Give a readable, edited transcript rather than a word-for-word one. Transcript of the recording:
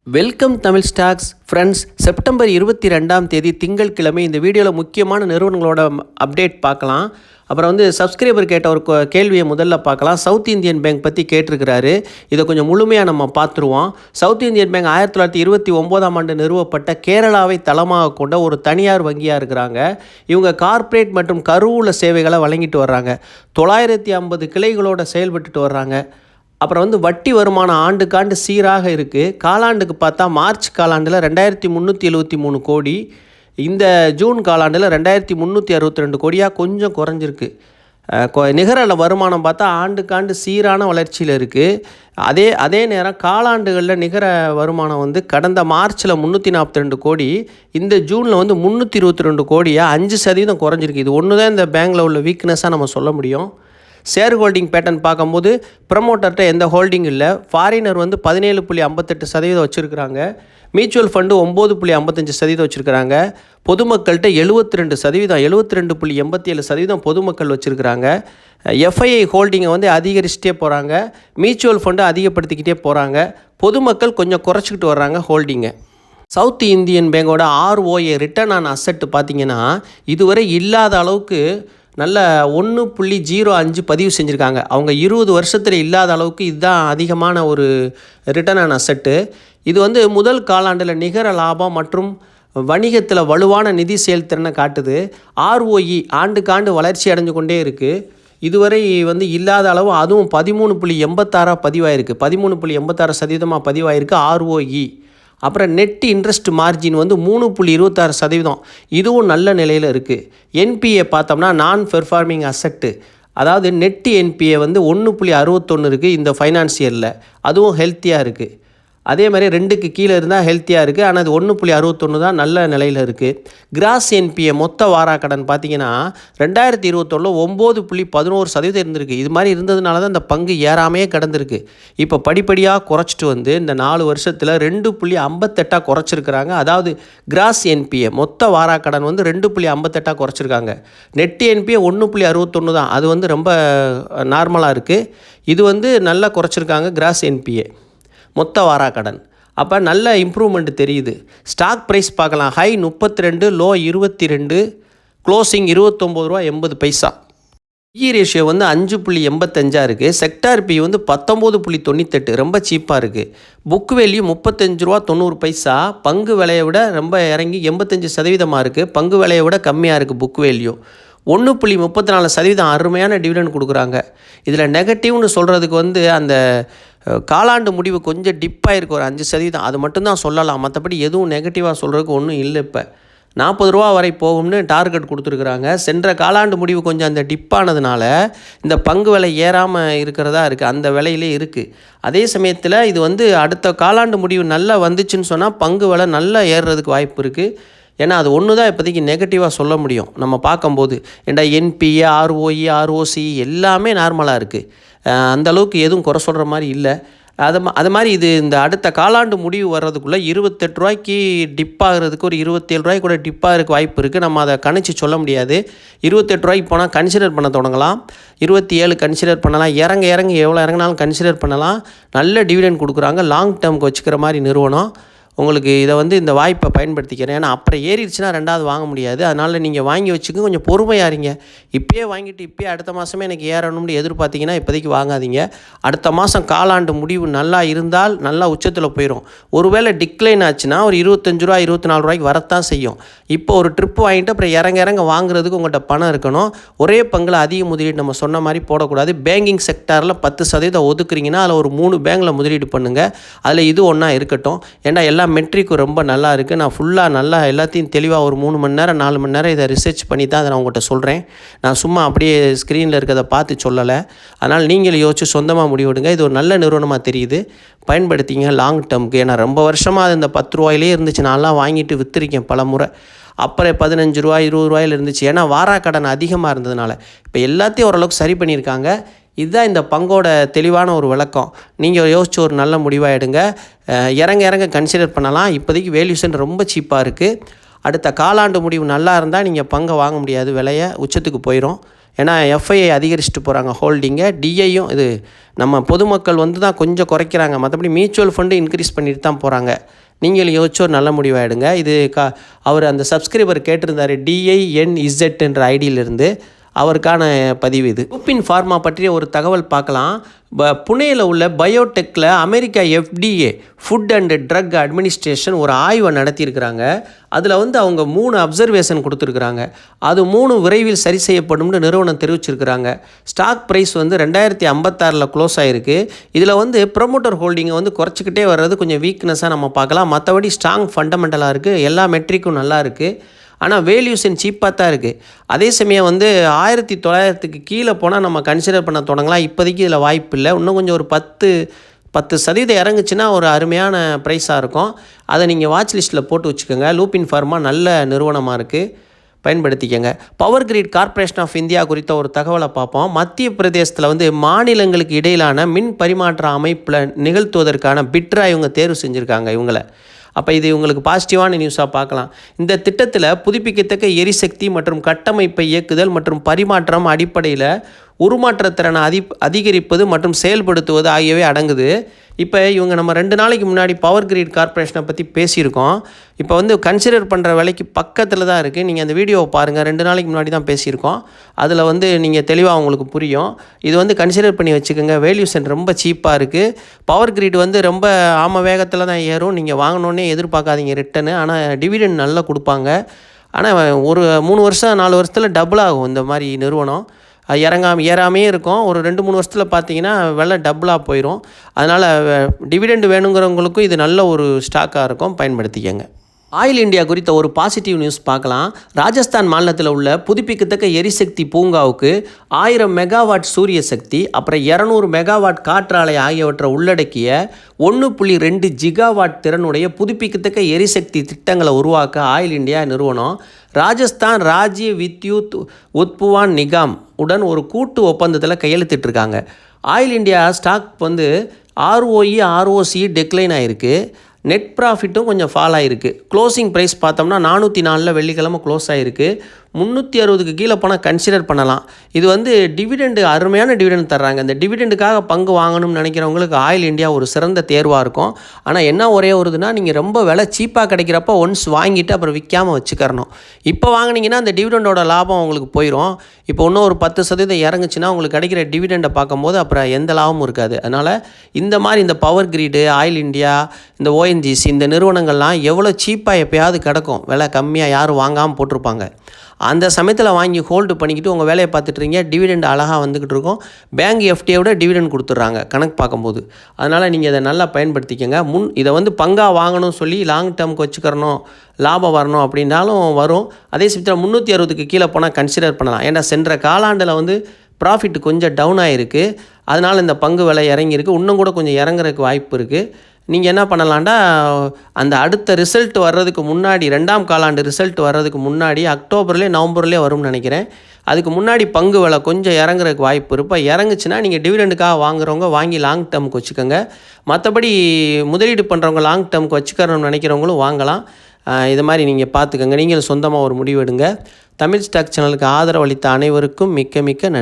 Welcome Tamil stocks friends. September 22ஆம் தேதி திங்கட்கிழமை இந்த வீடியோவில் முக்கியமான நிறுவனங்களோட அப்டேட் பார்க்கலாம். அப்புறம் சப்ஸ்கிரைபர் கேட்ட ஒரு கேள்வியை முதல்ல பார்க்கலாம். சவுத் இந்தியன் பேங்க் பற்றி கேட்டிருக்கிறாரு. இதை கொஞ்சம் முழுமையாக நம்ம பார்த்துருவோம். சவுத் இந்தியன் பேங்க் 1929ஆம் ஆண்டு நிறுவப்பட்ட கேரளாவை தளமாக கொண்ட ஒரு தனியார் வங்கியாக இருக்கிறாங்க. இவங்க கார்ப்பரேட் மற்றும் கருவூல சேவைகளை வழங்கிட்டு வர்றாங்க. 950 கிளைகளோடு செயல்பட்டுட்டு வர்றாங்க. அப்புறம் வட்டி வருமானம் ஆண்டுக்காண்டு சீராக இருக்குது. காலாண்டுக்கு பார்த்தா மார்ச் காலாண்டில் 2373 கோடி, இந்த ஜூன் காலாண்டில் 2362 கோடியாக கொஞ்சம் குறைஞ்சிருக்கு. நிகர வருமானம் பார்த்தா ஆண்டுக்காண்டு சீரான வளர்ச்சியில் இருக்குது. அதே நேரம் காலாண்டுகளில் நிகர வருமானம் கடந்த மார்ச்சில் 342 கோடி, இந்த ஜூனில் 322 கோடியாக 5% குறைஞ்சிருக்கு. இது ஒன்று தான் இந்த பேங்கில் உள்ள வீக்னஸாக நம்ம சொல்ல முடியும். ஷேர் ஹோல்டிங் பேட்டர்ன் பார்க்கும்போது ப்ரமோட்டர்கிட்ட எந்த ஹோல்டிங் இல்லை. ஃபாரினர் 17.58% வச்சுருக்கிறாங்க. மியூச்சுவல் ஃபண்டு 9.55% வச்சுருக்கிறாங்க. பொதுமக்கள்கிட்ட 72%, 72.87% பொதுமக்கள் வச்சுருக்கிறாங்க. எஃப்ஐஐ ஹோல்டிங்கை அதிகரிச்சுட்டே போகிறாங்க. மியூச்சுவல் ஃபண்டு அதிகப்படுத்திக்கிட்டே போகிறாங்க. பொதுமக்கள் கொஞ்சம் குறைச்சிக்கிட்டு வர்றாங்க ஹோல்டிங்கை. சவுத் இந்தியன் பேங்கோட ROA ரிட்டர்ன் ஆன் அசெட் பார்த்திங்கன்னா இதுவரை இல்லாத அளவுக்கு நல்ல 1.05 பதிவு செஞ்சுருக்காங்க. அவங்க 20 வருஷத்தில் இல்லாத அளவுக்கு இதுதான் அதிகமான ஒரு ரிட்டர்ன் ஆன் அசெட்டு. இது முதல் காலாண்டில் நிகர லாபம் மற்றும் வணிகத்தில் வலுவான நிதி செயல்திறனை காட்டுது. ROE ஆண்டுக்காண்டு வளர்ச்சி அடைஞ்சு கொண்டே இருக்குது. இதுவரை இல்லாத அளவு அதுவும் 13.86 பதிவாயிருக்கு. 13.86% பதிவாயிருக்கு ROE. அப்புறம் நெட் இன்ட்ரெஸ்ட் மார்ஜின் 3.26%, இதுவும் நல்ல நிலையில் இருக்குது. என்பிஏ பார்த்தோம்னா நான் பெர்ஃபார்மிங் அசெட்டு, அதாவது நெட் என்பிஏ 1.61 இருக்குது இந்த ஃபைனான்ஸ் இயரில், அதுவும் ஹெல்த்தியாக இருக்குது. அதே மாதிரி 2க்கு கீழே இருந்தால் ஹெல்த்தியாக இருக்குது. ஆனால் அது 1.61 தான் நல்ல நிலையில் இருக்குது. கிராஸ் என்பிஏ மொத்த வாராக்கடன் பார்த்திங்கன்னா 2021 9.11% இருந்திருக்கு. இது மாதிரி இருந்ததுனால தான் இந்த பங்கு ஏறாமையே கிடந்திருக்கு. இப்போ படிப்படியாக குறைச்சிட்டு இந்த 4 வருஷத்தில் 2.58 குறைச்சிருக்கிறாங்க. அதாவது கிராஸ் என்பிஏ மொத்த வாராக்கடன் 2.58 குறைச்சிருக்காங்க. நெட் என்பிஏ 1.61 தான், அது ரொம்ப நார்மலாக இருக்குது. இது நல்லா குறைச்சிருக்காங்க கிராஸ் என்பிஏ மொத்த வாராக்கடன். அப்போ நல்ல இம்ப்ரூவ்மெண்ட் தெரியுது. ஸ்டாக் ப்ரைஸ் பார்க்கலாம். ஹை 32, லோ 22, க்ளோசிங் 29 ரூபா 80 பைசா. PE ரேஷியோ 5.85 இருக்குது. செக்டார் பி 19.98, ரொம்ப சீப்பாக இருக்குது. புக் வேல்யூ 35 ரூபா 90 பைசா. பங்கு விலையை விட ரொம்ப இறங்கி 85% இருக்குது. பங்கு விலையை விட கம்மியாக இருக்குது புக் வேல்யூ. 1.34% அருமையான டிவிடெண்ட் கொடுக்குறாங்க. இதில் நெகட்டிவ்னு சொல்கிறதுக்கு அந்த காலாண்டு முடிவு கொஞ்சம் டிப்பாக இருக்குது ஒரு 5%, அது மட்டும்தான் சொல்லலாம். மற்றபடி எதுவும் நெகட்டிவாக சொல்கிறதுக்கு ஒன்றும் இல்லை. இப்போ 40 ரூபா வரை போகும்னு டார்கெட் கொடுத்துருக்குறாங்க. சென்ற காலாண்டு முடிவு கொஞ்சம் அந்த டிப்பானதுனால இந்த பங்கு விலை ஏறாமல் இருக்கிறதா இருக்குது, அந்த விலையிலே இருக்குது. அதே சமயத்தில் இது அடுத்த காலாண்டு முடிவு நல்லா வந்துச்சுன்னு சொன்னால் பங்கு விலை நல்லா ஏறுறதுக்கு வாய்ப்பு இருக்குது. ஏன்னா அது ஒன்று தான் இப்போதைக்கு நெகட்டிவாக சொல்ல முடியும் நம்ம பார்க்கும்போது. ஏன்னா என்பிஏ, ROE, ROC எல்லாமே நார்மலாக இருக்குது. அந்தளவுக்கு எதுவும் குறை சொல்கிற மாதிரி இல்லை. அது மாதிரி இந்த அடுத்த காலாண்டு முடிவு வர்றதுக்குள்ளே 28 ரூபாய்க்கு டிப் ஆகிறதுக்கு ஒரு 27 ரூபாய்க்கு கூட டிப்பாக இருக்க வாய்ப்பு இருக்குது. நம்ம அதை கணிச்சு சொல்ல முடியாது. 28 ரூபாய்க்கு போனால் கன்சிடர் பண்ண தொடங்கலாம். 27 கன்சிடர் பண்ணலாம். இறங்க எவ்வளோ இறங்கினாலும் கன்சிடர் பண்ணலாம். நல்ல டிவிடெண்ட் கொடுக்குறாங்க. லாங் டேர்முக்கு வச்சுக்கிற மாதிரி நிறுவனம். உங்களுக்கு இதை இந்த வாய்ப்பை பயன்படுத்திக்கிறேன். ஏன்னா அப்புறம் ஏறிடுச்சுன்னா ரெண்டாவது வாங்க முடியாது. அதனால் நீங்கள் வாங்கி வச்சுக்க, கொஞ்சம் பொறுமையாக இருங்க. இப்போயே வாங்கிட்டு இப்போயே அடுத்த மாதமே எனக்கு ஏறணும்னு எதிர்பார்த்திங்கன்னா இப்போதைக்கு வாங்காதீங்க. அடுத்த மாதம் காலாண்டு முடிவு நல்லா இருந்தால் நல்லா உச்சத்தில் போயிடும். ஒருவேளை டிக்ளைன் ஆச்சுன்னா ஒரு 25 ரூபா 24 ரூபாய்க்கு வரத்தான் செய்யும். இப்போ ஒரு ட்ரிப்பு வாங்கிட்டு அப்புறம் இறங்க வாங்குறதுக்கு உங்கள்கிட்ட பணம் இருக்கணும். ஒரே பங்கில் அதிக முதலீடு நம்ம சொன்ன மாதிரி போடக்கூடாது. பேங்கிங் செக்டாரில் 10% ஒதுக்குறீங்கன்னா அதில் ஒரு 3 பேங்கில் முதலீடு பண்ணுங்கள். அதில் இது ஒன்றா இருக்கட்டும். ஏன்னா எல்லா மெட்ரிக்கும் ரொம்ப நல்லா இருக்குது. நான் ஃபுல்லாக நல்லா எல்லாத்தையும் தெளிவாக ஒரு 3 மணி நேரம் 4 மணி நேரம் இதை ரிசர்ச் பண்ணி தான் அதை நான் உங்கள்கிட்ட சொல்கிறேன். நான் சும்மா அப்படியே ஸ்க்ரீனில் இருக்கிறத பார்த்து சொல்லலை. அதனால் நீங்கள் யோசிச்சு சொந்தமாக முடிவெடுங்க. இது ஒரு நல்ல நிறுவனமாக தெரியுது, பயன்படுத்திங்க லாங் டேர்முக்கு. ஏன்னா ரொம்ப வருஷமாக அது இந்த 10 ரூபாயிலே இருந்துச்சு. நான்லாம் வாங்கிட்டு விற்றுருக்கேன் பல முறை. அப்புறம் 15 ரூபா 20 ரூபாயில் இருந்துச்சு. ஏன்னா வாராக்கடன் அதிகமாக இருந்ததுனால. இப்போ எல்லாத்தையும் ஓரளவுக்கு சரி பண்ணியிருக்காங்க. இதுதான் இந்த பங்கோட தெளிவான ஒரு விளக்கம். நீங்கள் யோசிச்சு ஒரு நல்ல முடிவாக எடுங்க. இறங்க கன்சிடர் பண்ணலாம். இப்போதைக்கு வேல்யூஷன் ரொம்ப சீப்பாக இருக்குது. அடுத்த காலாண்டு முடிவு நல்லா இருந்தால் நீங்கள் பங்கை வாங்க முடியாது, விலையை உச்சத்துக்கு போயிடும். ஏன்னா எஃப்ஐஐ அதிகரிச்சுட்டு போகிறாங்க ஹோல்டிங்கை, டிஐயும் இது நம்ம பொதுமக்கள் வந்து தான் கொஞ்சம் குறைக்கிறாங்க, மற்றபடி மியூச்சுவல் ஃபண்டு இன்க்ரீஸ் பண்ணிட்டு தான் போகிறாங்க. நீங்கள் யோசிச்சு ஒரு நல்ல முடிவாயிடுங்க. இது அவர் அந்த சப்ஸ்கிரைபர் கேட்டிருந்தார் DINZ என்ற ஐடியிலிருந்து, அவருக்கான பதிவு இது. லூபின் ஃபார்மா பற்றிய ஒரு தகவல் பார்க்கலாம். புனேயில் உள்ள பயோடெக்கில் America FDA food and drug administration ஒரு ஆய்வை நடத்தியிருக்கிறாங்க. அதில் வந்து அவங்க 3 அப்சர்வேஷன் கொடுத்துருக்குறாங்க. அது 3 விரைவில் சரி செய்யப்படும்னு நிறுவனம் தெரிவிச்சிருக்கிறாங்க. ஸ்டாக் ப்ரைஸ் வந்து 2056 க்ளோஸ் ஆகிருக்கு. இதில் வந்து ப்ரொமோட்டர் ஹோல்டிங்கை வந்து குறைச்சிக்கிட்டே வர்றது கொஞ்சம் வீக்னஸாக நம்ம பார்க்கலாம். மற்றபடி ஸ்ட்ராங் ஃபண்டமெண்டலாக இருக்குது, எல்லா மெட்ரிக்கும் நல்லா இருக்குது. ஆனால் வேல்யூஷன் சீப்பாக தான் இருக்குது. அதே சமயம் வந்து 1900க்கு கீழே போனால் நம்ம கன்சிடர் பண்ண தொடங்கலாம். இப்போதைக்கு இதில் வாய்ப்பு இல்லை. இன்னும் கொஞ்சம் ஒரு 10% இறங்குச்சுன்னா ஒரு அருமையான ப்ரைஸாக இருக்கும். அதை நீங்கள் வாட்ச் லிஸ்ட்டில் போட்டு வச்சுக்கோங்க. லூபின் ஃபார்மா நல்ல நிறுவனமாக இருக்குது, பயன்படுத்திக்கங்க. Power grid corporation of India குறித்த ஒரு தகவலை பார்ப்போம். மத்திய பிரதேசத்தில் வந்து மாநிலங்களுக்கு இடையிலான மின் பரிமாற்ற அமைப்பில் நிகழ்த்துவதற்கான பிட்ரா இவங்க தேர்வு செஞ்சுருக்காங்க இவங்களை. அப்போ இது உங்களுக்கு பாசிட்டிவான நியூஸாக பார்க்கலாம். இந்த திட்டத்தில் புதுப்பிக்கத்தக்க எரிசக்தி மற்றும் கட்டமைப்பை இயக்குதல் மற்றும் பரிமாற்றம் அடிப்படையில் உருமாற்றத்திறனை அதிகரிப்பது மற்றும் செயல்படுத்துவது ஆகியவை அடங்குது. இப்போ இவங்க நம்ம 2 நாளைக்கு முன்னாடி பவர் கிரிட் கார்ப்பரேஷனை பற்றி பேசியிருக்கோம். இப்போ வந்து கன்சிடர் பண்ணுற விலைக்கு பக்கத்தில் தான் இருக்குது. நீங்கள் அந்த வீடியோவை பாருங்கள், 2 நாளைக்கு முன்னாடி தான் பேசியிருக்கோம். அதில் வந்து நீங்கள் தெளிவாக உங்களுக்கு புரியும். இது வந்து கன்சிடர் பண்ணி வச்சுக்கோங்க. வேல்யூஷன் ரொம்ப சீப்பாக இருக்குது. பவர் கிரிட் வந்து ரொம்ப வேகத்தில் தான் ஏறும். நீங்கள் வாங்கினோன்னே எதிர்பார்க்காதீங்க ரிட்டனு. ஆனால் டிவிடெண்ட் நல்லா கொடுப்பாங்க. ஆனால் ஒரு 3 வருஷம் 4 வருஷத்தில் டபுள் ஆகும் இந்த மாதிரி நிறுவனம். ஏறாமே இருக்கும். ஒரு 2-3 வருஷத்தில் பார்த்தீங்கன்னா விலை டபுளாக போயிடும். அதனால் டிவிடெண்ட் வேணுங்கிறவங்களுக்கும் இது நல்ல ஒரு ஸ்டாக்காக இருக்கும், பயன்படுத்திக்கங்க. ஆயில் இந்தியா குறித்த ஒரு பாசிட்டிவ் நியூஸ் பார்க்கலாம். ராஜஸ்தான் மாநிலத்தில் உள்ள புதுப்பிக்கத்தக்க எரிசக்தி பூங்காவுக்கு 1000 மெகாவாட் சூரிய சக்தி, அப்புறம் 200 மெகாவாட் காற்றாலை ஆகியவற்றை உள்ளடக்கிய 1.2 ஜிகாவாட் திறனுடைய புதுப்பிக்கத்தக்க எரிசக்தி திட்டங்களை உருவாக்க ஆயில் இந்தியா நிறுவனம் ராஜஸ்தான் ராஜ்ய வித்யுத் உத்பவான் நிகாம் உடன் ஒரு கூட்டு ஒப்பந்தத்தில் கையெழுத்திட்டிருக்காங்க. ஆயில் இந்தியா ஸ்டாக் வந்து ROE ROC டெக்ளைன் ஆகிருக்கு. நெட் ப்ராஃபிட்டும் கொஞ்சம் ஃபால் ஆகிருக்கு. க்ளோசிங் ப்ரைஸ் பார்த்தோம்னா 404 வெள்ளிக்கிழமை க்ளோஸ் ஆகிருக்கு. 360க்கு கீழே போனால் கன்சிடர் பண்ணலாம். இது வந்து டிவிடெண்டு அருமையான டிவிடெண்ட் தர்றாங்க. இந்த டிவிடெண்டுக்காக பங்கு வாங்கணும்னு நினைக்கிறவங்களுக்கு ஆயில் இந்தியா ஒரு சிறந்த தேர்வாக இருக்கும். ஆனால் என்ன ஒரே வருதுன்னா, நீங்கள் ரொம்ப விலை சீப்பாக கிடைக்கிறப்ப ஒன்ஸ் வாங்கிட்டு அப்புறம் விற்காமல் வச்சுக்கறணும். இப்போ வாங்கினீங்கன்னா அந்த டிவிடெண்டோட லாபம் உங்களுக்கு போயிடும். இப்போ இன்னும் ஒரு 10% இறங்குச்சுன்னா உங்களுக்கு கிடைக்கிற டிவிடெண்டை பார்க்கும்போது அப்புறம் எந்த லாபமும் இருக்காது. அதனால் இந்த மாதிரி இந்த பவர் கிரிடு, ஆயில் இந்தியா, இந்த ONGC இந்த நிறுவனங்கள்லாம் எவ்வளோ சீப்பாக எப்போயாவது கிடக்கும், விலை கம்மியாக யாரும் வாங்காமல் போட்டிருப்பாங்க. அந்த சமயத்தில் வாங்கி ஹோல்டு பண்ணிக்கிட்டு உங்கள் வேலையை பார்த்துட்றீங்க. டிவிடெண்ட் அழகாக வந்துக்கிட்டு இருக்கும். பேங்க் FDயை விட டிவிடெண்ட் கொடுத்துட்றாங்க கணக்கு பார்க்கும்போது. அதனால் நீங்கள் இதை நல்லா பயன்படுத்திக்கங்க. இதை வந்து பங்காக வாங்கணும்னு சொல்லி லாங் டேர்முக்கு வச்சுக்கிறணும், லாபம் வரணும் அப்படின்னாலும் வரும். அதே சமயத்தில் 360க்கு கீழே போனால் கன்சிடர் பண்ணலாம். ஏன்னா சென்ற காலாண்டில் வந்து ப்ராஃபிட் கொஞ்சம் டவுன் ஆகிருக்கு. அதனால் இந்த பங்கு விலை இறங்கியிருக்கு. இன்னும் கூட கொஞ்சம் இறங்குறதுக்கு வாய்ப்பு இருக்குது. நீங்கள் என்ன பண்ணலான்டா, அந்த அடுத்த ரிசல்ட் வர்றதுக்கு முன்னாடி, 2ஆம் காலாண்டு ரிசல்ட் வர்றதுக்கு முன்னாடி அக்டோபர்லேயே நவம்பர்லேயே வரும்னு நினைக்கிறேன். அதுக்கு முன்னாடி பங்கு விலை கொஞ்சம் இறங்குறதுக்கு வாய்ப்பு இருப்போ இறங்குச்சுன்னா நீங்கள் டிவிடெண்டுக்காக வாங்குறவங்க வாங்கி லாங் டேர்முக்கு வச்சுக்கோங்க. மற்றபடி முதலீடு பண்ணுறவங்க லாங் டேர்முக்கு வச்சுக்கணும்னு நினைக்கிறவங்களும் வாங்கலாம். இது மாதிரி நீங்கள் பார்த்துக்கோங்க. நீங்கள் சொந்தமாக ஒரு முடிவு எடுங்க. தமிழ் ஸ்டாக் சேனலுக்கு ஆதரவு அளித்த அனைவருக்கும் மிக்க மிக்க நன்றி.